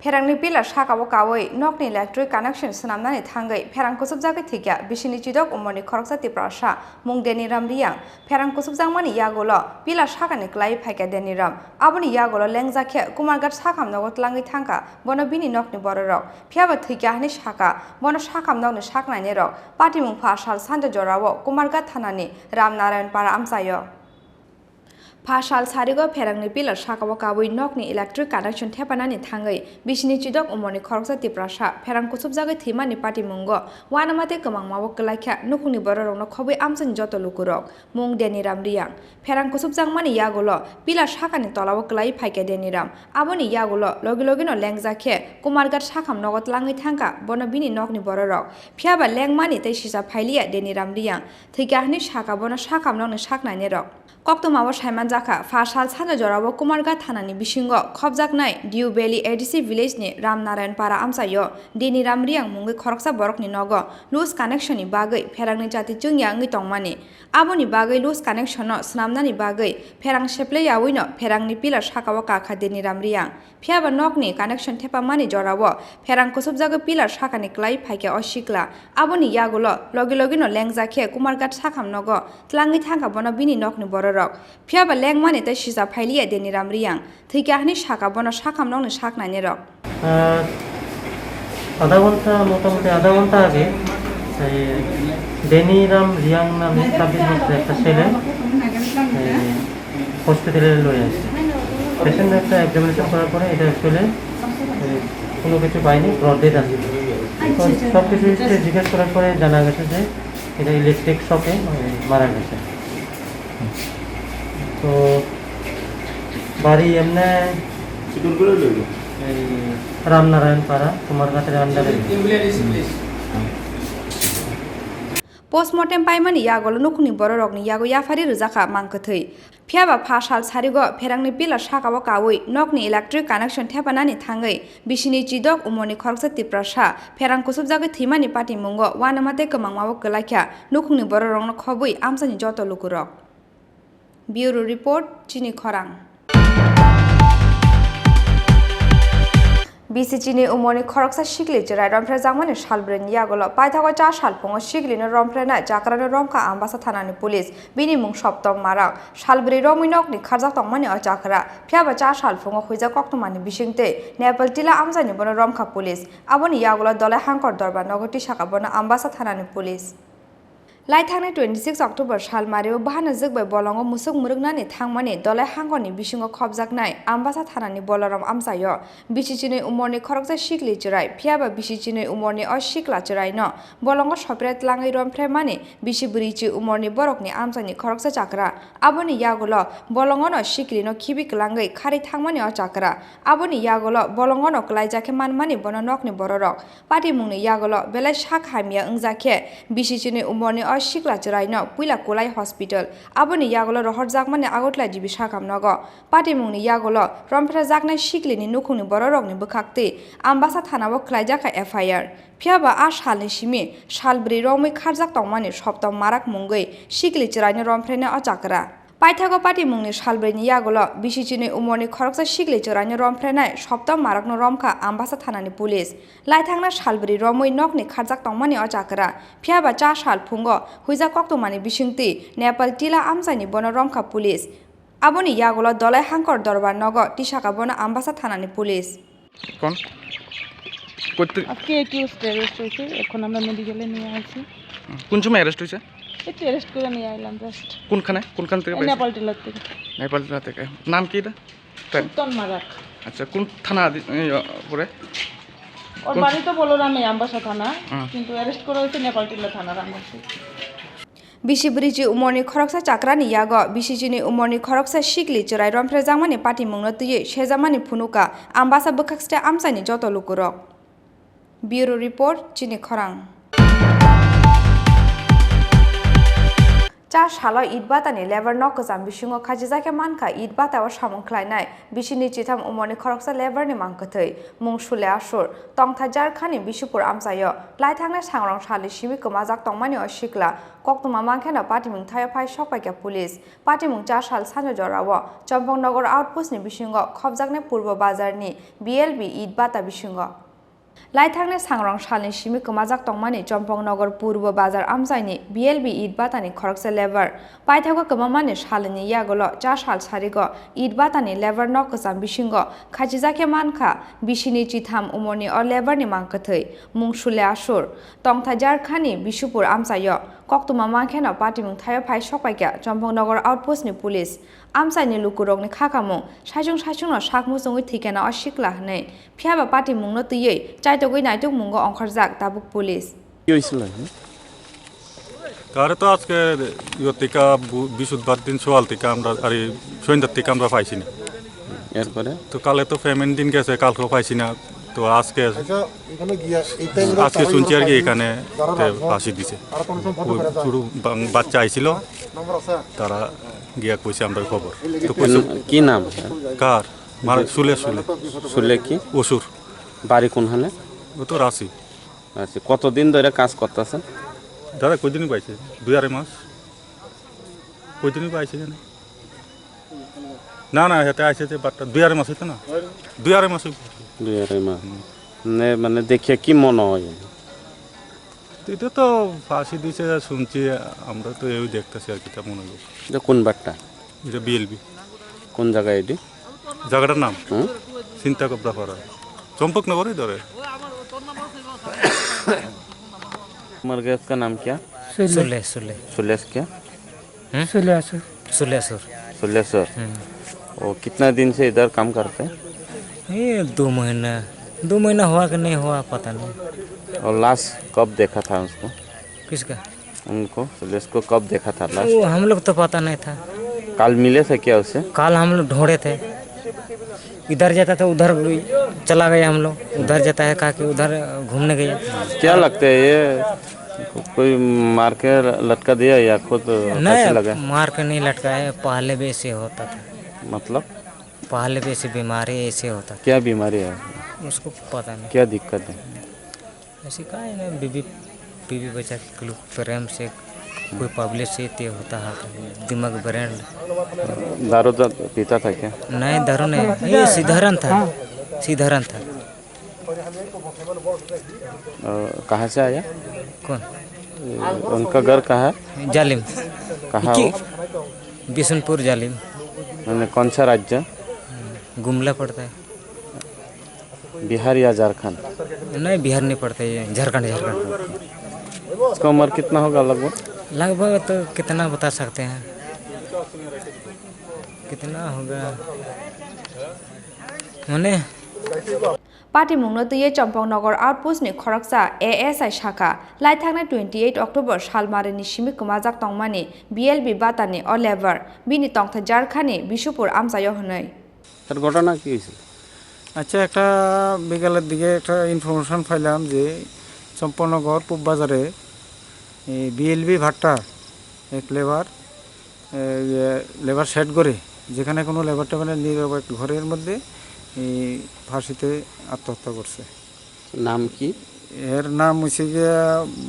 Ferangni pillar shakabo kawai nokni electric connection sanamnani thangai ferang kusub jagai thikya bisini chidok umoni khoroksa tiprasha mung deni ram riang ferang kusub jangmani yagolo pillar shakani klai phaika deni ram aboni yagolo lengjakhe kumargat shakam nogot langi thangka bono bini nokni bororok phiaba thikya hani shaka bono shakam nokni shaknani rok party mung phashal sanja jorawo kumargat thanani ramnarayan para amsayo Pashal Sarigo Ferangni pillar Shakabo Kawi Nokni electric connection Tepanani Tangai, Bishini Chidok Umoni Korsa Tiprasha, Perang Kusubzaga Timani Party Mungo, Wanamate Kamang Mawakalaka, Nukuni Bororo Kobe Amsan Joto Lukurok, Mung Deni Ram Riang, Perang Kusubzangmani Yagolo, Pillar Shakani Tolawakalai Pike Deniram, Aboni Yagolo, Logilogino Langzake, Kumargat Shakam Nogot Langi Tanka, Bonabini Nokni Bororok, Piaba Langmani Teshisa Pilia Deniram Riang, Tigahni Shaka Bona Shakam non Shakna Nerok. Koktomawa Shaiman Jaka, Fashal Sanja Jorawo Kumarga Thanani Bishingo, Khobjak Nai, Dew Valley ADC Village ni Ramnarayan Para Amsayo, Deni Ramriang Mungi Khoroksa Borokni Nogo, Loose Connection ni Bagai, Perangni Jati Jungyangi Tongmani, Aboni Bagai Loose Connection no Snamnani Bagai, Perang Sheple Yawino, Perangni Pillar Shakawaka Deni Ramriang, Piaba Nokni Connection Tepamani Jorawo, Perang Kusubzaga Pillar Shakani Klai Pike Oshikla, Aboni Yagolo, Logilogino Langzake, Kumargat Sakam Nogo, Tlangi Tanka Bonabini Nokni Borok, Piaba Langmani Teshisa Pilia Deni Ramriang, Tigahni Shaka Bono Shakam non Shakna Nerok. আধা ঘন্টা মোটামুটি আধা ঘন্টা আগে ডেনিরাম রিয়াং নামে 26 বছরের একটা ছেলে হসপিটালে লয়ে আসছে পেশেন্ট একটা এক্সামিনেশন করার পরে এটা অ্যাকচুয়ালি কোনো কিছু পাইনি ব্রড ডেথ আছে তো সব কিছু জিজ্ঞেস করার পরে জানা গেছে যে এটা ইলেকট্রিক শকে মারা গেছে তো বাড়ি এমনি এই রামনারায়ণ পাড়া কুমারঘাটের আন্ডারে। पोस्टमर्टेम पाइमानि यागल नुखुनि बर रगनि यागो याफारि रुजाखा मांखथै फियाबा फासाल सारिगो फेरांनि पिलार साकाबो कावै नकनि इलेक्ट्रिक कानेक्शन थेपानानि थाङै बिसिनि चिदक उमरनि खरकसा तिप्रासा फेरां कुसुबजागै थैमानि पाति मुंगो वानामाते कमांमाबो गलाख्या नुखुनि बर रगनो खबै आमसानि जत लुकुरक ब्यूरो रिपोर्ट चिनी खरां बिसिचिनि उमरनि खरकसा शिखलि जिराय रमफ्रे जांमानि सालब्रेनि यागल पाइथागो चा सालफुङो शिखलिनो रमफ्रेना जाक्रानो रमखा आम्बासा थानानि पुलिस बिनि मुं सप्तम माराक सालब्रै रमिनकनि खारजाक तंमानि अचाकरा फियाबा चा सालफुङो हुइजा कक्तमानि बिसिंते नेपाल टिला आमजानि बनो रमखा पुलिस आबनि यागल दलाय हांकर दरबा नगति साका बनो आम्बासा थानानि पुलिस लाइथांनि 26 अक्टोबर सालमारियाव बाहानो जोगबाय बलंगो मुसुक मुरुगनानि थांमानि दलाय हांगरनि बिसिङाव खबजाकनाय आम्बासा थानानि बलराम आमसायो बिसिचिनि उमरनि खरकजा शिखलि चिराय फियाबा बिसिचिनि उमरनि अ शिखला चिरायनो बलंगो सप्रेत लाङै रमफ्रेमानि बिसिबुरिचि उमरनि बरकनि आमसानि खरकजा चाकरा आबनि यागुलो बलंगनो शिखलिनो खिबिक लाङै खारि थांमानि अ चाकरा आबनि यागुलो बलंगनो क्लाइजाखे मानमानि बनो नकनि बररक पाति मुंनि यागुलो बेलाय साक हामिया ओंजाखे बिसिचिनि उमरनि शिखला चिरायनो पुइला कुलाय हस्पिटल आबनि यागुलो रहर जाकमानि आगतला जिबि साकाम नगो पाति मुंनि यागुलो रमफ्रा जाकनाय शिखलिनि नुखुनि बररकनि बखाक्ति आम्बासा थानाबो क्लाइजाखा एफआईआर फियाबा आ सालनि सिमि सालब्रै रमै खारजाक तंमानि सप्तम माराक मुंगै शिखलि चिरायनो रमफ्रेना अचाकरा पाइथागो पाति मुंनि सालब्रैनि यागुलो बिसिचिनि उमरनि खरकसा शिखलि चिरायनो रमफ्रेनाय सप्तम माराकनो रमखा आम्बासा थानानि पुलिस लाइथांना सालब्रै रमै नकनि खारजाक तंमानि अचाकरा फियाबा चा साल फुंगो हुइजा कक्तमानि बिसिंति नेपाल टिला आमसानि बनो रमखा पुलिस आबनि यागुलो दलाय हांकर दरबार नगो टिसाका बनो आम्बासा थानानि पुलिस কোন করতে আজকে একিউজড অ্যারেস্ট হয়েছে এখন আমরা মেডিকেলে নিয়ে আসি কোন সময় অ্যারেস্ট হয়েছে একটু অ্যারেস্ট করে নিয়ে আইলাম জাস্ট কোনখান থেকে পাইছে? নেপাল টিলার থেকে নেপাল জেলা থেকে নাম কি এটা সুলতান মারাক আচ্ছা কোন থানা পরে ওর বাড়ি তো বলরামে আম্বাসা থানা কিন্তু অ্যারেস্ট করা হয়েছে নেপাল টিলা থানার আম্বাসা बिसिबुरिचि उमरनि खरकसा चाक्रानि यागो बिसिचिनि उमरनि खरकसा शिखलि चिराय रमफ्रे जांमानि पाति मुंनो तुयै शेजामानि फुनुका आम्बासा बखाक्सटे आमसानि जत लुकुरक ब्यूरो रिपोर्ट चिनी खरां चा सालो इटबातानि लेबार नक गोजाम बिसिङो खाजिजाके मानखा इटबाताव सामुंख्लायनाय बिसिनि चिथाम उमरनि खरकसा लेबारनि मांखथै मुं सुले आसुर तंथा जारखानि बिसुपुर आमसायो लाइथांनाय सांरं सालि सिमि कमाजाक तंमानि अशिकला कक्तमा मांखेना पाटिमुं थायो फाय सकपाइका पुलिस पाटिमुं चा साल सानजो जरावो चम्पकनगर आउटपोस्टनि बिसिङो खबजाकनाय पूर्व बाजारनि बिएलबि इटबाता बिसिङो लाइथांनाय सांरं सालनि सिमि कमाजाक तंमानि चम्पकनगर पूर्व बाजार आमसाइनि बिएलबि इटबातानि खरकसा लेबार पाइथागो कमामानि सालनि यागुलो चा साल सारिगो इटबातानि लेबार नक गोजाम बिसिङो खाजिजाके मानखा बिसिनि चिथाम उमरनि अ लेबारनि मांखथै मुं सुले आसुर तंथा जारखानि बिसुपुर आमसायो कक्तमा मांखेना पाटिमुं थायो फाय सकपाइका चम्पकनगर आउटपोस्टनि पुलिस आमसाइनि लुकुरकनि खाखामुं साइसुंनो साकमुसुङै थिकेना अशिकला हनै फियाबा पाटिमुंनो तुयै चाइतगै नाइतुक मुंगो अंखरजाक दाबुक पुलिस কারে তো আজকে ইয়ে থেকে বৃহস্পতিবার দিন সকাল থেকে আমরা আর সন্ধ্যার থেকে আমরা পাইছি না এরপরে তো কালে তো পেমেন্ট দিন গেছে কালকেও পাইছি না তো আজকে শুনছি আর কি এখানে ফাঁসি দিছে ছোট বাচ্চা আইছিল তারা গিয়া কইছে আমরা খবর তো কি নাম কার মানে সুলে সুলে কি অসুর বাড়ি কোনখানে ও তো রাশি আচ্ছা কতদিন ধরে কাজ করতেছেন দাদা কয়দিনই পাইছে 2-2.5 মাস কয়দিনই পাইছে জানে না হেতে আইছে যে বাটটা 2-2.5 মাস হইতো না 2-2.5 মাস 2-2.5 মাস মানে দেখে কি মনে হয় এটা তো ফাঁসি দিছে শুনছি আমরা তো এই দেখতেছি আর কি তা মনে হয় এটা কোন বাটটা এটা বিএলবি কোন জায়গায় এটি জায়গাটার নাম চিন্তা কবরা করা चंपकनगर इधर है मरगस का नाम क्या सुलेस क्या सुलेसर वो कितना दिन से इधर काम करते हैं ये 2 महीना हुआ कि नहीं हुआ पता नहीं और लास्ट कब देखा था उसको किसका उनको सुलेस को कब देखा था लास्ट वो हम लोग तो पता नहीं था कल मिले थे क्या उससे कल हम लोग ढूंढे थे इधर जाता था उधर चला गया हम लोग उधर जाता है कहा कि उधर घूमने गए। क्या लगता है ये कोई मार के लटका दिया या खुद नहीं फांसी लगा? मार के नहीं लटका है, पहले भी ऐसे होता था, मतलब पहले भी ऐसी बीमारी ऐसे होता था। क्या बीमारी है? उसको पता नहीं क्या दिक्कत है? ऐसी कहा है ना बीवी बीवी बच्चा के लोग प्रेम से कोई पब्लिक से ते होता है दिमाग ब्रेन। दारू पीता था क्या? नहीं दारू नहीं, ये सीधारण था, सीधारण था। कहाँ से आया? कौन? उनका घर कहाँ है? जालिम। कहाँ हो? बिशनपुर जालिम। मैंने कौन सा राज्य? गुमला पड़ता है। बिहार या झारखंड? नहीं बिहार नहीं पड़ता है, झारखंड झारखंड। उसका उम्र कितना होगा लगभग? लगभग तो कितना बता सकते हैं, कितना होगा माने पार्टी मुंगनो तुये चम्पकनगर आउटपोस्ट नि खरकसा ASI शाखा लाइथांगना 28 अक्टोबर सालमारे नि सिमि कुमाजाक तंगमानि BLB बातानि अ लेबर बिनि तंगथा जारखानि बिशुपुर आमसायो हनै। তার ঘটনা কি হয়েছিল? আচ্ছা একটা বিকালের দিকে একটা ইনফরমেশন পাইলাম যে চম্পকনগর পূব বাজারে বিএলবি ভাট্টা এক লেবার সেট করে যেখানে কোনো লেবারটা মানে নীরব এক ঘরের মধ্যে ফাঁসিতে আত্মহত্যা করছে। নাম কি? এর নাম হচ্ছে গিয়া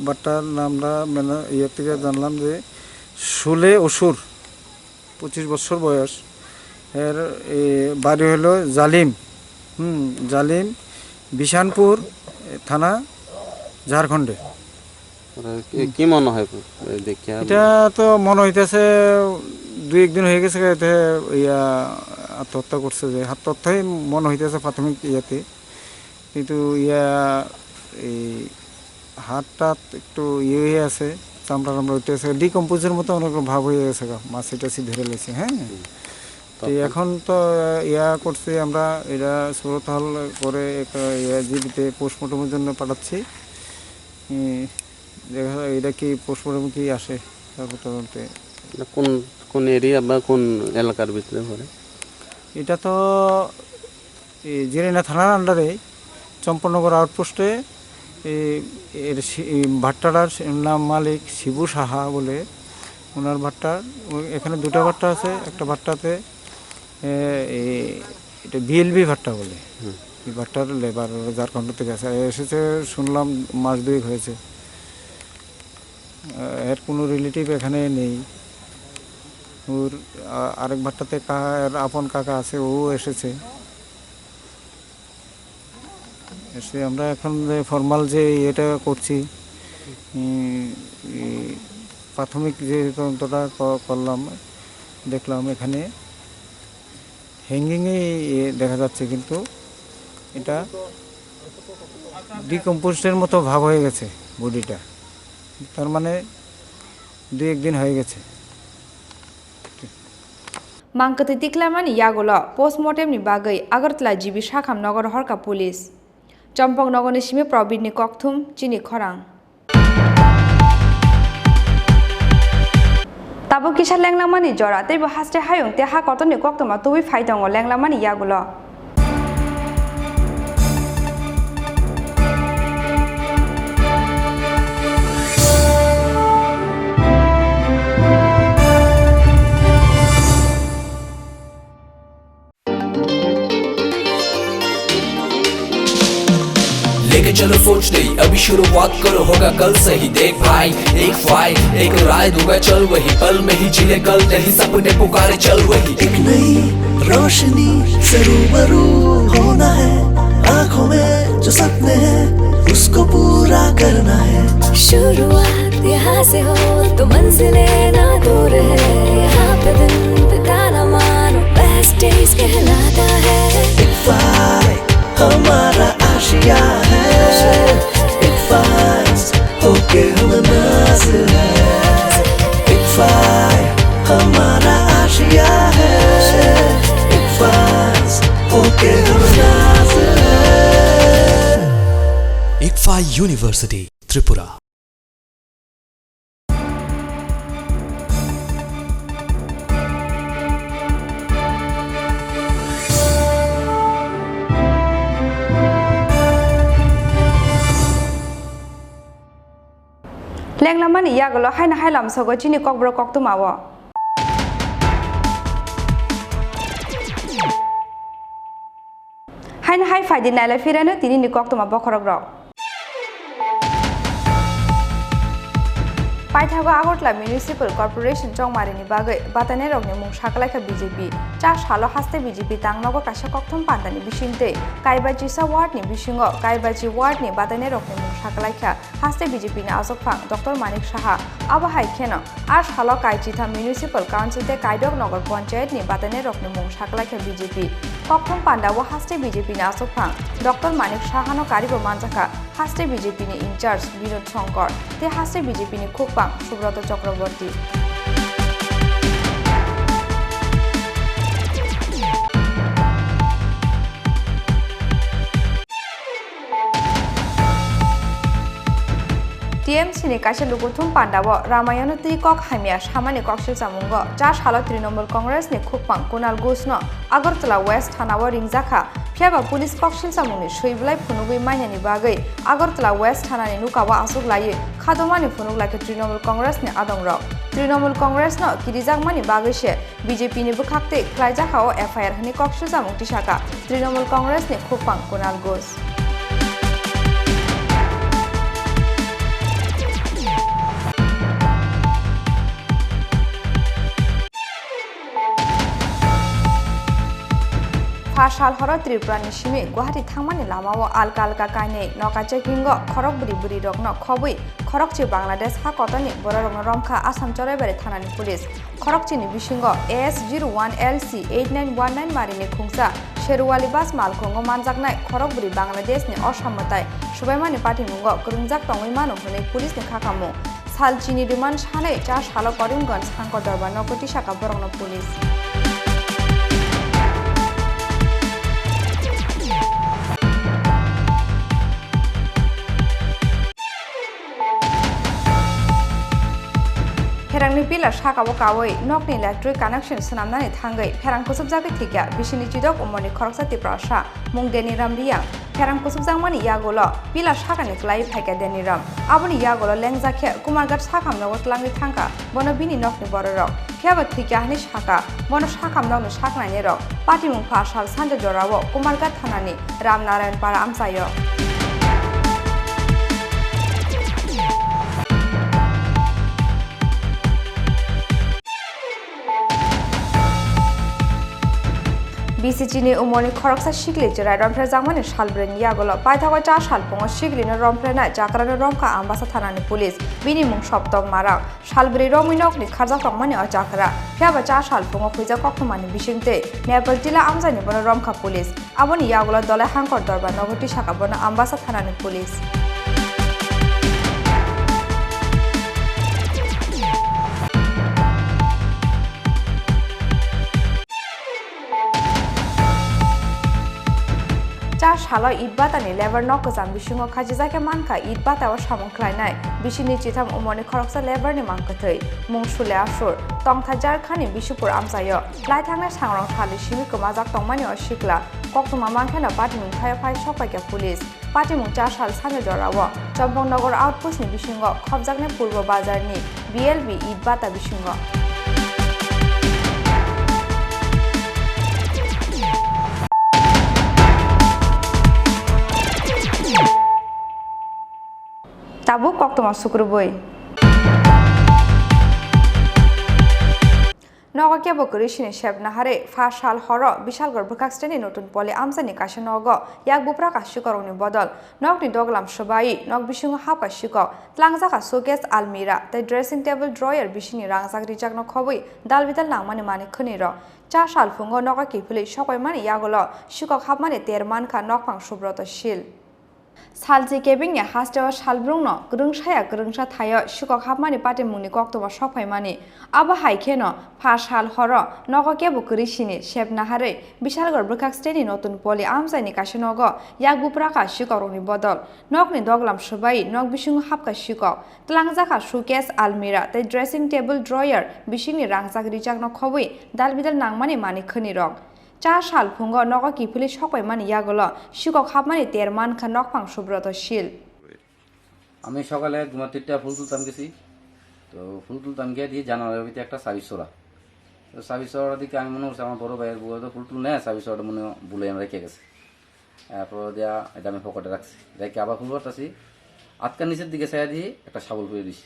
বাট্টার নামটা মানে ইয়ের থেকে জানলাম যে শুলে অসুর, 25 বছর বয়স। এর বাড়ি হলো জালিম, জালিম বিশানপুর থানা ঝাড়খণ্ডে। কি মনে হয় দেখে? এটা তো মনে হইতেছে 2-1 দিন হয়ে গেছে এতে ইয়া আত্মহত্যা করছে, যে আত্মহত্যাই মনে হইতেছে প্রাথমিক ইয়াতে, কিন্তু ইয়া এই হাতটা একটু ইয়ে হয়ে আছে, চামড়া টামড়া উঠতেছে, ডিকম্পোজের মতো অনেক ভাব হয়ে গেছে, মাছি টাছি ধরে লেছে। হ্যাঁ এখন তো ইয়া করছে আমরা এটা সুরতহাল করে জীবিতে পোস্টমর্টমের জন্য পাঠাচ্ছি। দেখা এটা কি পোস্টমর্টম কি আসে তারপর তদন্তে। কোন কোন এরিয়া বা কোন এলাকার ভিতরে পড়ে? এটা তো জিরেনা থানার আন্ডারে চম্পকনগর আউটপোস্টে। এর ভাট্টাটার নাম মালিক শিবু সাহা বলে, ওনার ভাট্টার এখানে 2টা ভাট্টা আছে। একটা ভাট্টাতে এটা বিএলবি ভাট্টা বলে, এই ভাট্টার লেবার ঝাড়খণ্ড থেকে এসেছে শুনলাম মাস 2 হয়েছে। এর কোনো রিলেটিভ এখানে নেই। ওর আরেক ভাট্টাতে এর আপন কাকা আছে, ও এসেছে। এসে আমরা এখন ফর্মাল যে এটা করছি, প্রাথমিক যে তদন্তটা করলাম, দেখলাম এখানে হ্যাঙ্গিংয়ে দেখা যাচ্ছে, কিন্তু এটা ডিকম্পোস্টের মতো ভাব হয়ে গেছে বডিটা, তার মানে 2-1 দিন হয়ে গেছে। मांकती तिक्लामानि यागोलो पोस्टमर्टेमनि बागै आगरतला जिबि साखामनगर हरका पुलिस चम्पकनगरनि सिमि प्रबीणनि ककथुम चिनि खरां ताबो किसा लेंलामानि जरा तैबो हास्टे हायुं ते हा कतनि कक्तमा तुबि फाइदंगो लेंलामानि यागोलो लेके चलो सोच नहीं अभी शुरुआत करो होगा कल सही। देख भाई एक फाइट एक राय दूंगा चल वही पल में ही जिले कल नहीं सपने पुकारे चल वही। एक नई रोशनी से रूबरू होना है, आँखों में जो सपने हैं उसको पूरा करना है। शुरुआत यहाँ से हो तो मंजिलें ना दूर है, यहाँ पे दिन बिताना मानो बेस्ट डेज कहलाता है। एक फाइट हमारा आशिया है, एक फाइट होके हम नाज है। एक फाइट हमारा आशिया है, एक फाइट होके हम नाज है। ICFA university Tripura. mani yagolo haina hailam sogo chini kokbro koktumawo haina hai faidi naila firano tini ni koktuma bokhorogrok Paithago Agortla Municipal Corporation Chongmarini Bagai Batane Rogni Mung Shakalaka BJP Cha Shalo Haste BJP Tangnogo Kasha Kokthum Pandani Bishinte Kaibaji Sa Ward ni Bishingo Kaibaji Ward ni Batane Rogni Mung Shakalaka Haste BJP ni Asokphang Dr. Manik Shaha Aba Hai Kheno Ar Shalo Kaichitha Municipal Council te Kaidok Nagar Panchayat ni Batane Rogni Mung Shakalaka BJP Kokthum Pandawo Haste BJP ni Asokphang Dr. Manik Shaha no Karibo Manjaka Haste BJP ni in charge Binod Shankar te Haste BJP ni Khukpa Subrata Chakraborty TMC ni kaisa lukuthum pandawo Ramayana tui kok hamia samani koksil samungo cha salo Trinamool Congress ni khukpang Kunal Gosno Agartala West Thanawo ringjakha Phiaba police koksil samungni soiblai phunugui mainani bagai Agartala West Thanani nukawa asuk laye khadomani phunuglai Trinamool Congress ni adongrok Trinamool Congress no kirijangmani bagai se BJP ni bukhakte klaijakhao FIR hani koksil samung tisaka Trinamool Congress ni khukpang Kunal Gos Fashal horo Tripura ni shimi Guwahati thangmani lamao alka alka kainei noka checkingo khorok buri buri rokno khobui khorokchi Bangladesh ha kotani borarokno romkha Assam Choraibari thanani police khorokchi ni bisingo AS01LC 8919 marini khungsa Sherwali bas malkhongo manjaknai khorok buri Bangladesh ni osammatai subaimani patimungo kurungjak tongoi manu hune police ni khakamu sal chini diman shanai cha shalo Karimganj Sangkor Darbar nokoti shaka borokno police Ferangni pila shakabo kawai nokni electric connection sanamnani thangai ferang kusubjagi thikya bisini chidok umoni khoroksa tiprasha mungdeni ramriya ferang kusubjangmani yagolo pila shakani klai phaika deniram aboni yagolo lengjakhe kumargat shakamnago tlangi thangka bono bini nokni bororok phiaba thikya hani shaka bono shakamnagni shaknani rok patimung phashal sanja jorawo kumargat thanani Ramnarayan para amsayo BCG ni umoni khoroksa shikli jirai romphra jangmani salbreni yagolo paithago cha salpungo shikli no romphra jakrano romkha ambasa thanani police bini mung soptong mara salbri rominok ni kharja tongmani ajakra phiaba cha salpungo khuija kokthumani bisingte Nepal tila amjani bono romkha police aboni yagolo dole Sangkor Darbar nogoti shaka bono ambasa thanani police cha shalo idbatani lebar nokojam bisingo khajijake manka idbatawa samung khlainai bisini chitham umoni khoroksa lebar ni mangkathai mungsule asur tongtha jarkhani bisupur amsayo laithangna sangrong thali simi komajak tongmani osikla koktuma mangkhena patimung thaya phai sopaika police patimung cha sal sanje jorawo Champongnagar outpost ni bisingo khobjakne purbo bazar ni BLB idbata bisingo Tabu koktuma sukruboi Nogo kebo kurishini shebnahare fashal horo Bishalgarh Bukaksteni notun poli amsani kasha nogo yak bupra kashikoroni bodol nokni doglam shobai nok bisingo hapka shiko tlangjaka showcase almira the dressing table drawer bisini rangjak rijak no khobui dalbidal nangmani mani khuniro cha salfungo nogo kifuli sokoi mani yagolo shikok hapmani terman kha nokpang subroto shil Salji kebing ya hastewa salbrungno grungshaya grungsha thayo shikok hapmani patimungni koktoba sokpaimani aba haikeno phashal horo nogo kebo kurishini shebnahare Bishalgarh Bukaksteni notun poli amsaini kashinogo yakbupraka shikoroni bodol nokni doglam shobai nok bisingo hapka shikok tlangjaka showcase almira the dressing table drawer bisingni rangjak rijakno khobui dalbidal nangmani mani khunirok cha salfungo nogo kifuli sokpaimani yagolo shikok hapmani terman kha nokpang subroto shil আমি সকালে ঘুমাতে ফুল তুলতাম গেছি তো ফুল টুল তো আমি গিয়ে দিয়ে জানালার ভিতরে একটা সার্ভিস চোরা, তো সার্ভিস চোরার দিকে আমি মনে করছি আমার বড় ভাইয়ের বউ তো ফুল টুল নেয়, সার্ভিস চোরাটা মনে ভুলে আমি রেখে গেছে। তারপর দেওয়া এটা আমি পকেটে রাখছি, রেখে আবার ফুল করতেছি, আটকার নিচের দিকে ছায়া দিয়ে একটা শাবল ফিরে দিছি।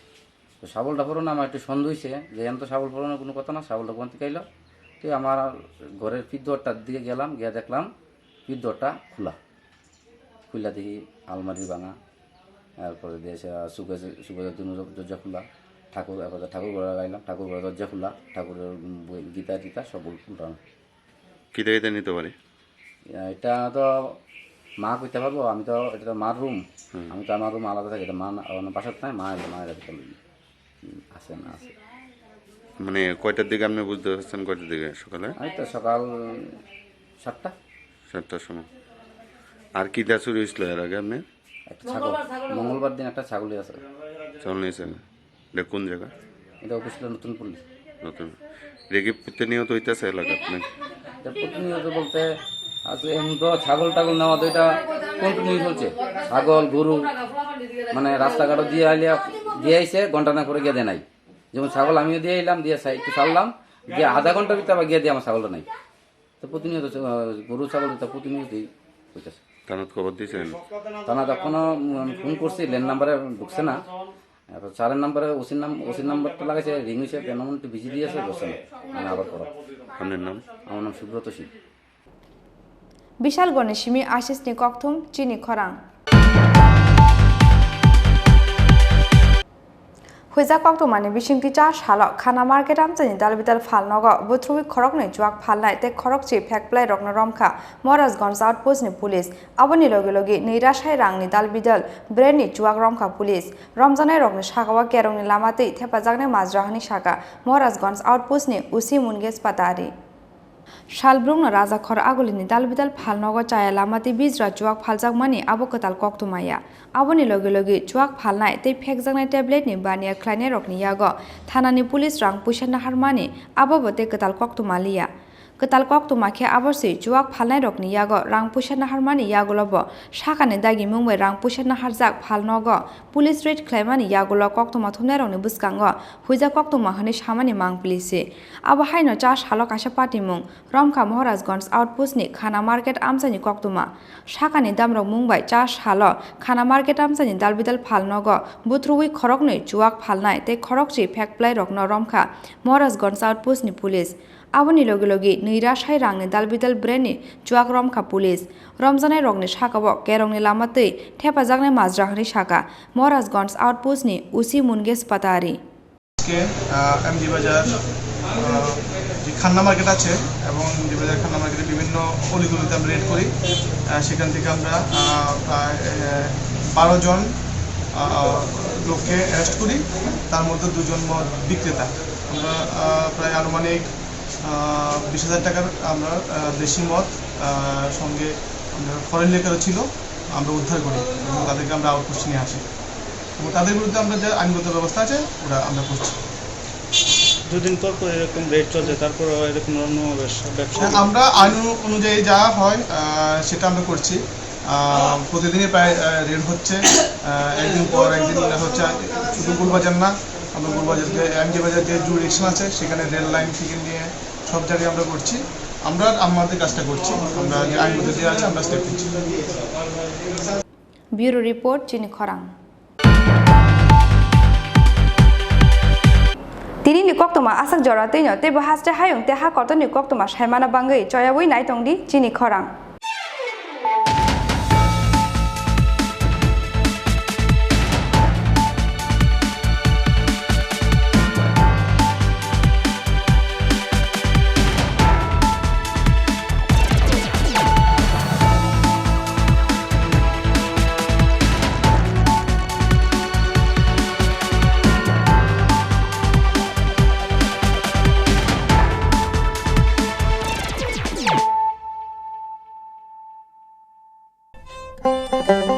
তো শাবলটা ফোরানো আমার একটু সন্দেহ হয়েছে যে এখন তো শাবল ফোরানোর কোনো কথা না, শাবলটা কোন থেকে এলো। তো আমার ঘরের পিঠদরটার দিকে গেলাম, গিয়ে দেখলাম পিঠদরটা খুলা দেখি আলমারি ভাঙা, তারপরে দিয়ে সুখে দরজা খোলা, ঠাকুর ঘরে গাইলাম, ঠাকুর ঘরে দরজা খোলা, ঠাকুরের গীতা টিতা সব উল্টানো। কিতা নিতে পারে এটা তো মা কইতে পারবো, আমি তো এটা তো মার রুম, আমি তো আমার রুম আলাদা থাকি, এটা মা বাসার নাই, মায়ের আছে না আছে। মানে কয়টার দিকে আপনি বুঝতে পারছেন? কয়টার দিকে? সকালে? এই তো সকাল 7টার সময়। আর কিটা চুরি হয়েছিল এর আগে? আপনি একটা ছাগল, মঙ্গলবার দিন একটা ছাগল আছে। ছাগল নিয়েছেন? এটা কোন জায়গা? এটা অফিস নতুন পল্লী। নতুন রেগে প্রতিনিয়ত হইতেছে এলাকা? আপনি প্রতিনিয়ত বলতে আজকে এখন তো ছাগল টাগল নেওয়া তো এটা কন্টিনিউ চলছে। ছাগল গরু মানে রাস্তাঘাটও দিয়ে আইসে ঘন্টা না করে গিয়ে দেয় নাই। যেমন ছাগল আমিও দিয়ে এলাম, দিয়ে একটু ছাড়লাম, গিয়ে আধা ঘন্টার ভিতরে আবার গিয়ে দিয়ে আমার ছাগলটা নাই। তো প্রতিনিয়ত গরু ছাগল প্রতিনিয়তই হইতেছে। থানাত খবর দিয়েছেন? থানাত এখনো ফোন করছি, ল্যান্ড নাম্বারে ঢুকছে না। চারের নাম্বারে ওসির নাম্বারটা লাগাইছে, রিং হয়েছে, কেন একটু বিজি দিয়েছে, বসছে না। আমি আবার করা। আপনার নাম? আমার নাম সুব্রত সিং। বিশাল গণেশিমি আশিসনি ককথুম চিনি খরাং হুইজা কক্তমানি বিশিংটি 4 সাল খানা মার্কেট আমচানি দালবিদাল ফালনগ বুথ্রুই খরকনি জুয়াক ফালনাय ते खरकची फेकप्लाय रकन रमखा महाराजगंज आउटपोस्टनि पुलिस आबनि लगे लगे नैराशाय रांनि दालबिदाल ब्रेनि जुवाक रमखा पुलिस रमजानाय रकनि सागावा केरंनि लामाते थेफाजागनाय माजराहानि सागा महाराजगंज आउटपोस्टनि उसी मुनगेस पातारि शालब्रुंग राजाखर आगुलिनि दालबिदाल फालनग चाया लामाते बिजरा जुवाक फालजागमानि आबो कताल कक्तमाया आबनि लगे लगे जुवाक फालनाय ते फेकजागनाय टेब्लेटनि बानिया ख्लायनाय रकनि यागो थानानि पुलिस रां पुइसा नाहारमानि आबोबो ते कताल कक्तमालिया कताल कक्तमाखे आबरसि जुवाक फालनाय रकनि यागो रां पुइसा नाहारमानि यागोलबो साखानि दागि मुंबाय रां पुइसा नाहारजाक फालनग पुलिस रेड ख्लायमानि यागोल कक्तमा थुमनाय रकनि बुसकांगो हुइजा कक्तमा हनि सामानि मांगप्लिसि आबो हायनो 4 साल काशा पार्टी मुं रमखा महाराजगंज आउटपोस्टनि खाना मार्केट आमसानि कक्तमा साखानि दामरक मुंबाय 4 साल खाना मार्केट आमसानि दालबिदाल फालनग बुथ्रुई खरकनै जुवाक फालनाय ते खरकची फेकप्लाय रकन रमखा महाराजगंज आउटपोस्टनि पुलिस आबनि लगे लगे नैराशाय रांनि दालबिदाल ब्रेनि जुवाक रमखा पुलिस रमजानाय रकनि साकाबो केरंनि लामातै थेफाजागनाय माजराहानि साका महाराजगंज आउटपोस्टनि उसी मुनगेस पातारि एमजी बाजार যে খান্না মার্কেট আছে এবং এমজি বাজার খান্না মার্কেটে বিভিন্ন অলিগলিতে আমরা রেড করি। সেখান থেকে আমরা প্রায় 12 জন লোককে অ্যারেস্ট করি, তার মধ্যে 2 জন মদ বিক্রেতা। আমরা প্রায় আনুমানিক 20,000 টাকার আমরা দেশি মদ সঙ্গে ফরেন লিকারও ছিল আমরা উদ্ধার করি এবং তাদেরকে আমরা আউটপোস্ট নিয়ে আসি এবং তাদের বিরুদ্ধে আমরা যে আইনগত ব্যবস্থা আছে ওরা আমরা করছি। দুদিন পর পর এরকম রেট চলছে, তারপর এরকম অন্য ব্যবসা আমরা আইন অনুযায়ী যা হয় সেটা আমরা করছি। প্রতিদিনই প্রায় রেড হচ্ছে, একদিন পর একদিন হচ্ছে। শুধু গুলবাজার না, আমরা গুলবাজারকে এমজি বাজার যে জুরিডিকশন আছে সেখানে রেল লাইন থেকে নিয়ে সব জায়গায় আমরা করছি। আমরা আমাদের কাজটা করছি, আমরা যে আইনগত যে আছে আমরা স্টেপ নিচ্ছি। ব্যুরো রিপোর্ট চিনি খরাং। তিনি নিকক্তমা আসাক জরাতেইনো তে বাহাসতে হায়ং তে হা কত নিকক্তমা সাইমানা বাঙ্গৈ চয়াবই নাইতংদি চিনি খরাং। Thank you.